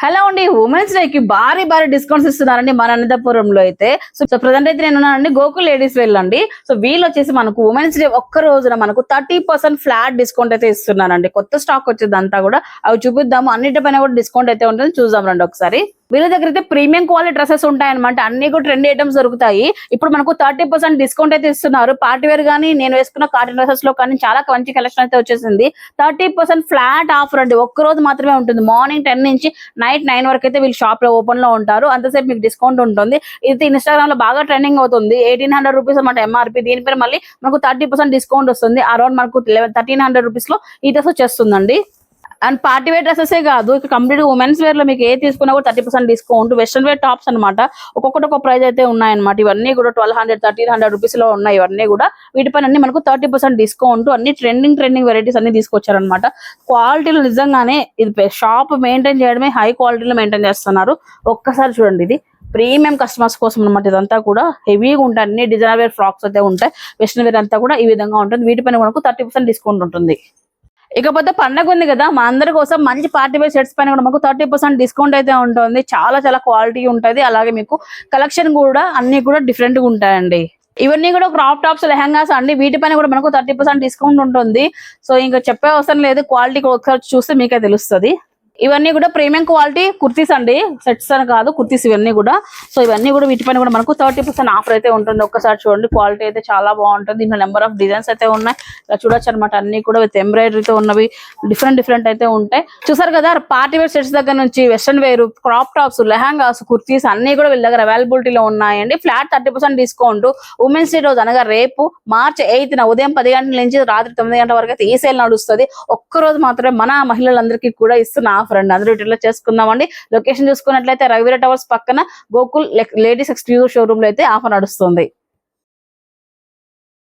Hello అండి, women's day కి భారీ డిస్కౌంట్స్ ఇస్తున్నారండి మన అనంతపురంలో అయితే. సో ప్రజెంట్ అయితే నేను ఉన్నానండి గోకుల్ లేడీస్ వెళ్ళండి. సో వీళ్ళు వచ్చేసి మనకు ఉమెన్స్ డే ఒక్క రోజున మనకు 30% ఫ్లాట్ డిస్కౌంట్ అయితే ఇస్తున్నారండి. కొత్త స్టాక్ వచ్చింది అంతా కూడా, అవి చూపిద్దాము. అన్నిటిపైన కూడా డిస్కౌంట్ అయితే ఉంటుంది, చూద్దాం రండి ఒకసారి. వీళ్ళ దగ్గర అయితే ప్రీమియం క్వాలిటీ డ్రెస్సెస్ ఉంటాయన్నమాట. అన్ని కూడా ట్రెండీ ఐటమ్స్ దొరుకుతాయి. ఇప్పుడు మనకు 30% డిస్కౌంట్ అయితే ఇస్తున్నారు. పార్టీ వేర్ గానీ, నేను వేసుకున్న కాటన్ డ్రెస్సెస్ లో కానీ చాలా మంచి కలెక్షన్ అయితే వచ్చేసింది. 30% ఫ్లాట్ ఆఫర్ అండి, ఒక్క రోజు మాత్రమే ఉంటుంది. మార్నింగ్ 10 నుంచి నైట్ 9 వరకు అయితే వీళ్ళు షాప్ లో ఓపెన్ లో ఉంటారు. అంతసేపు మీకు డిస్కౌంట్ ఉంటుంది. ఇది ఇన్స్టాగ్రామ్ లో బాగా ట్రెండింగ్ అవుతుంది. 1800 రూపీస్ అన్నమాట ఎంఆర్పీ. దీనిపైన మళ్ళీ మనకు 30% డిస్కౌంట్ వస్తుంది. అరౌండ్ మనకు 1300 రూపీస్ లో ఈ డ్రెస్ వచ్చేస్తుందండి. అండ్ పార్టీ వేర్ డ్రెస్సెస్ కాదు, కంప్లీట్ ఉమెన్స్ వేర్ లో మీకు ఏ తీసుకున్నా కూడా 30% డిస్కౌంట్. వెస్ట్రన్ వేర్ టాప్స్ అనమాట, ఒక్కొక్కటి ఒక ప్రైస్ అయితే ఉన్నాయన్నమాట. ఇవన్నీ కూడా 1200 1300 రూపీస్ లో ఉన్నాయి. ఇవన్నీ కూడా వీటిపైన అన్ని మనకు 30% డిస్కౌంట్. అన్ని ట్రెండింగ్ వెరైటీస్ అన్ని తీసుకొచ్చారనమాట. క్వాలిటీలో నిజంగానే ఇది షాప్ మెయింటైన్ చేయడమే హై క్వాలిటీలో మెయింటైన్ చేస్తున్నారు. ఒక్కసారి చూడండి, ఇది ప్రీమియం కస్టమర్స్ కోసం అనమాట. ఇదంతా కూడా హెవీగా ఉంటాయి. అన్ని డిజైనర్ వేర్ ఫ్రాక్స్ అయితే ఉంటాయి. వెస్ట్రన్ వేర్ అంతా కూడా ఈ విధంగా ఉంటుంది. వీటిపైన మనకు 30% డిస్కౌంట్ ఉంటుంది. ఇకపోతే పండగ ఉంది కదా, మా అందరి కోసం మంచి పార్టీ వేర్ సెట్స్ పైన కూడా మాకు 30% డిస్కౌంట్ అయితే ఉంటుంది. చాలా క్వాలిటీ ఉంటుంది. అలాగే మీకు కలెక్షన్ కూడా అన్ని కూడా డిఫరెంట్ గా ఉంటాయండి. ఇవన్నీ కూడా క్రాప్ టాప్స్, లెహంగాస్ అండి. వీటిపైన కూడా మనకు 30% డిస్కౌంట్ ఉంటుంది. సో ఇంకా చెప్పే అవసరం లేదు, క్వాలిటీ ఒకసారి చూస్తే మీకే తెలుస్తుంది. ఇవన్నీ కూడా ప్రీమియం క్వాలిటీ కుర్తీస్ అండి, సెట్స్ అని కాదు, కుర్తీస్ ఇవన్నీ కూడా. సో ఇవన్నీ కూడా వీటిపైన కూడా మనకు 30% ఆఫర్ అయితే ఉంటుంది. ఒక్కసారి చూడండి, క్వాలిటీ అయితే చాలా బాగుంటుంది. దీంట్లో నెంబర్ ఆఫ్ డిజైన్స్ అయితే ఉన్నాయి, ఇలా చూడొచ్చు అనమాట. అన్ని కూడా విత్ ఎంబ్రాయిడరీతో ఉన్నవి, డిఫరెంట్ అయితే ఉంటాయి. చూసారు కదా, పార్టీ వేర్ సెట్స్ దగ్గర నుంచి western wear, crop tops, lehengas, kurtis అన్ని కూడా వీళ్ళ దగ్గర అవైలబిలిటీలో ఉన్నాయండి. Flat 30% discount. ఉమెన్స్ డే రోజు అనగా రేపు March 8న ఉదయం 10 గంటల నుంచి రాత్రి 9 గంటల వరకు అయితే ఈ సేల్ నడుస్తుంది. ఒక్క రోజు మాత్రమే మన మహిళలందరికీ కూడా ఇస్తున్న ఆఫర్ అండి. అందరూ ఇట్లా చేసుకుందామండి. లొకేషన్ చూసుకున్నట్లయితే రఘువీర టవర్స్ పక్కన గోకుల్ లేడీస్ ఎక్స్క్లూజివ్ షోరూమ్ లో అయితే ఆఫర్ నడుస్తుంది.